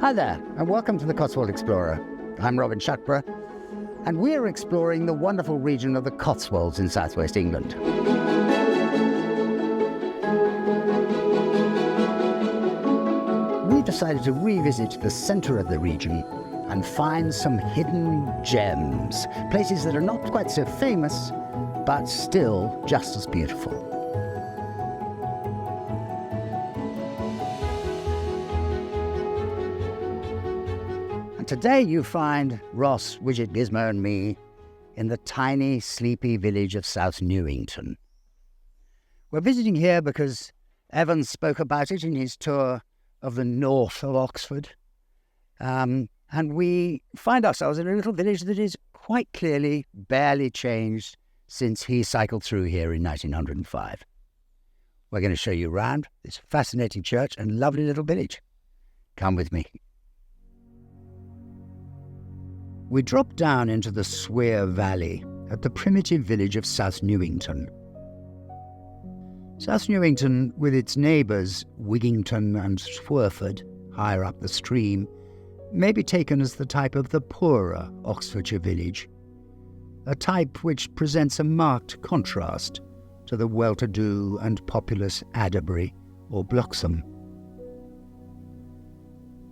Hi there, and welcome to the Cotswold Explorer. I'm Robin Shuckburgh, and we're exploring the wonderful region of the Cotswolds in southwest England. We decided to revisit the centre of the region and find some hidden gems, places that are not quite so famous, but still just as beautiful. Today you find Ross, Widget, Gizmo and me in the tiny, sleepy village of South Newington. We're visiting here because Evans spoke about it in his tour of the north of Oxford. And we find ourselves in a little village that is quite clearly barely changed since he cycled through here in 1905. We're going to show you around this fascinating church and lovely little village. Come with me. We drop down into the Swere Valley at the primitive village of South Newington. South Newington, with its neighbours Wigington and Swerford, higher up the stream, may be taken as the type of the poorer Oxfordshire village, a type which presents a marked contrast to the well-to-do and populous Adderbury or Bloxham.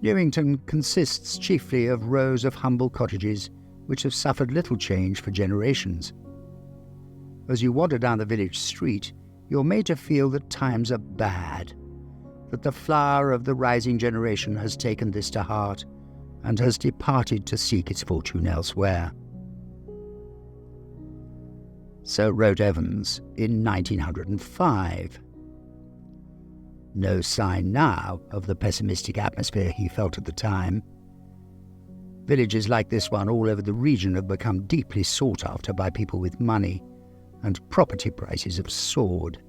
Newington consists chiefly of rows of humble cottages which have suffered little change for generations. As you wander down the village street, you're made to feel that times are bad, that the flower of the rising generation has taken this to heart and has departed to seek its fortune elsewhere. So wrote Evans in 1905. No sign now of the pessimistic atmosphere he felt at the time. Villages like this one all over the region have become deeply sought after by people with money, and property prices have soared.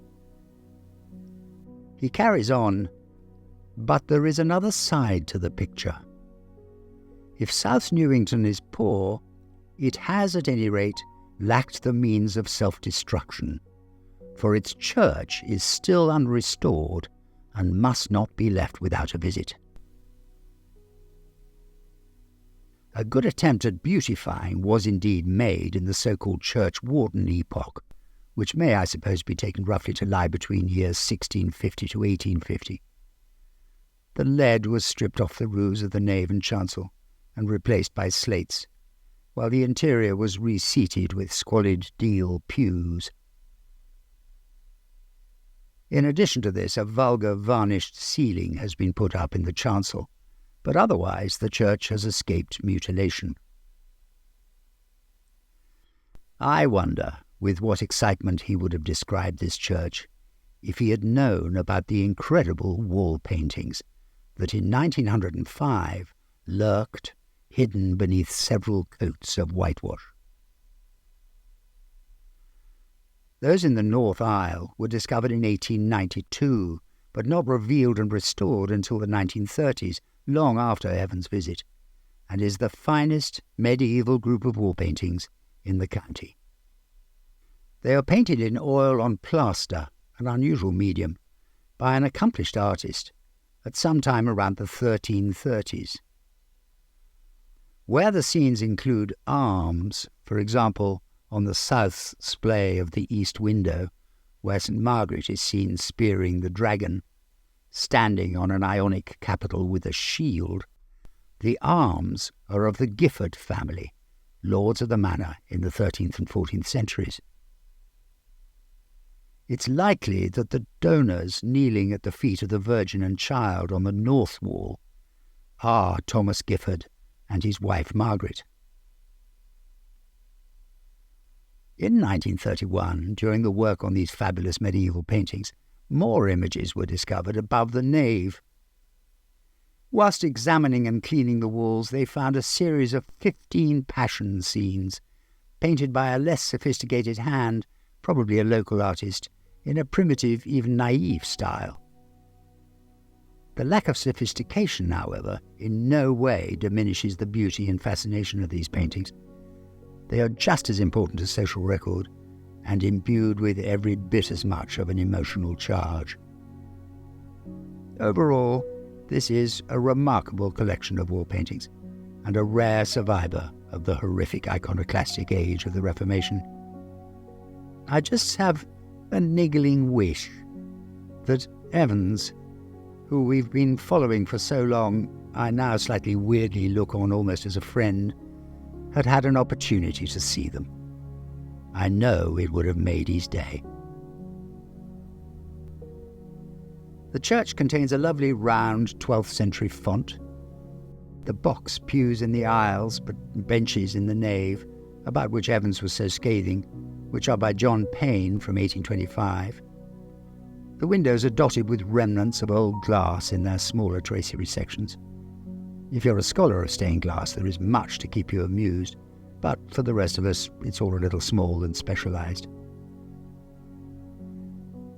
He carries on, but there is another side to the picture. If South Newington is poor, it has at any rate lacked the means of self-destruction, for its church is still unrestored and must not be left without a visit. A good attempt at beautifying was indeed made in the so-called church warden epoch, which may, I suppose, be taken roughly to lie between years 1650 to 1850. The lead was stripped off the roofs of the nave and chancel and replaced by slates, while the interior was reseated with squalid deal pews. In addition to this, a vulgar varnished ceiling has been put up in the chancel, but otherwise the church has escaped mutilation. I wonder with what excitement he would have described this church if he had known about the incredible wall paintings that in 1905 lurked, hidden beneath several coats of whitewash. Those in the North Aisle were discovered in 1892, but not revealed and restored until the 1930s, long after Evans' visit, and is the finest medieval group of wall paintings in the county. They are painted in oil on plaster, an unusual medium, by an accomplished artist at some time around the 1330s. Where the scenes include arms, for example, on the south splay of the east window, where St. Margaret is seen spearing the dragon, standing on an Ionic capital with a shield, the arms are of the Gifford family, lords of the manor in the 13th and 14th centuries. It's likely that the donors kneeling at the feet of the Virgin and Child on the north wall are Thomas Gifford and his wife Margaret. In 1931, during the work on these fabulous medieval paintings, more images were discovered above the nave. Whilst examining and cleaning the walls, they found a series of 15 passion scenes, painted by a less sophisticated hand, probably a local artist, in a primitive, even naive style. The lack of sophistication, however, in no way diminishes the beauty and fascination of these paintings. They are just as important as social record and imbued with every bit as much of an emotional charge. Overall, This is a remarkable collection of wall paintings and a rare survivor of the horrific iconoclastic age of the Reformation. I just have a niggling wish that Evans, who we've been following for so long, I now slightly weirdly look on almost as a friend, had had an opportunity to see them. I know it would have made his day. The church contains a lovely round 12th century font. The box pews in the aisles, but benches in the nave, about which Evans was so scathing, which are by John Payne from 1825. The windows are dotted with remnants of old glass in their smaller tracery sections. If you're a scholar of stained glass, there is much to keep you amused, but for the rest of us, it's all a little small and specialised.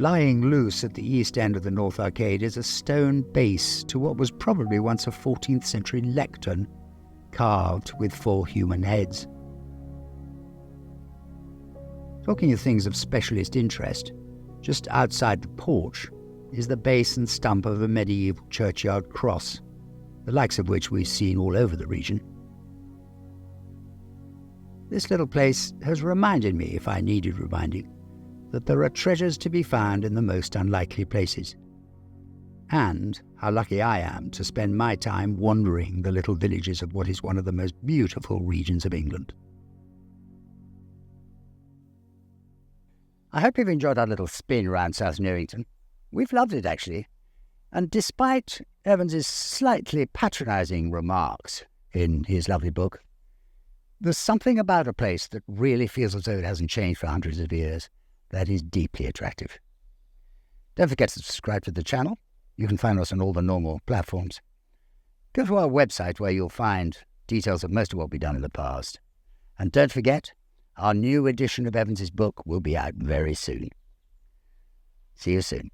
Lying loose at the east end of the north arcade is a stone base to what was probably once a 14th century lectern, carved with 4 human heads. Talking of things of specialist interest, just outside the porch is the base and stump of a medieval churchyard cross, the likes of which we've seen all over the region. This little place has reminded me, if I needed reminding, that there are treasures to be found in the most unlikely places, and how lucky I am to spend my time wandering the little villages of what is one of the most beautiful regions of England. I hope you've enjoyed our little spin around South Newington. We've loved it, actually, and despite Evans's slightly patronising remarks in his lovely book, there's something about a place that really feels as though it hasn't changed for hundreds of years that is deeply attractive. Don't forget to subscribe to the channel. You can find us on all the normal platforms. Go to our website where you'll find details of most of what we've done in the past. And don't forget, our new edition of Evans' book will be out very soon. See you soon.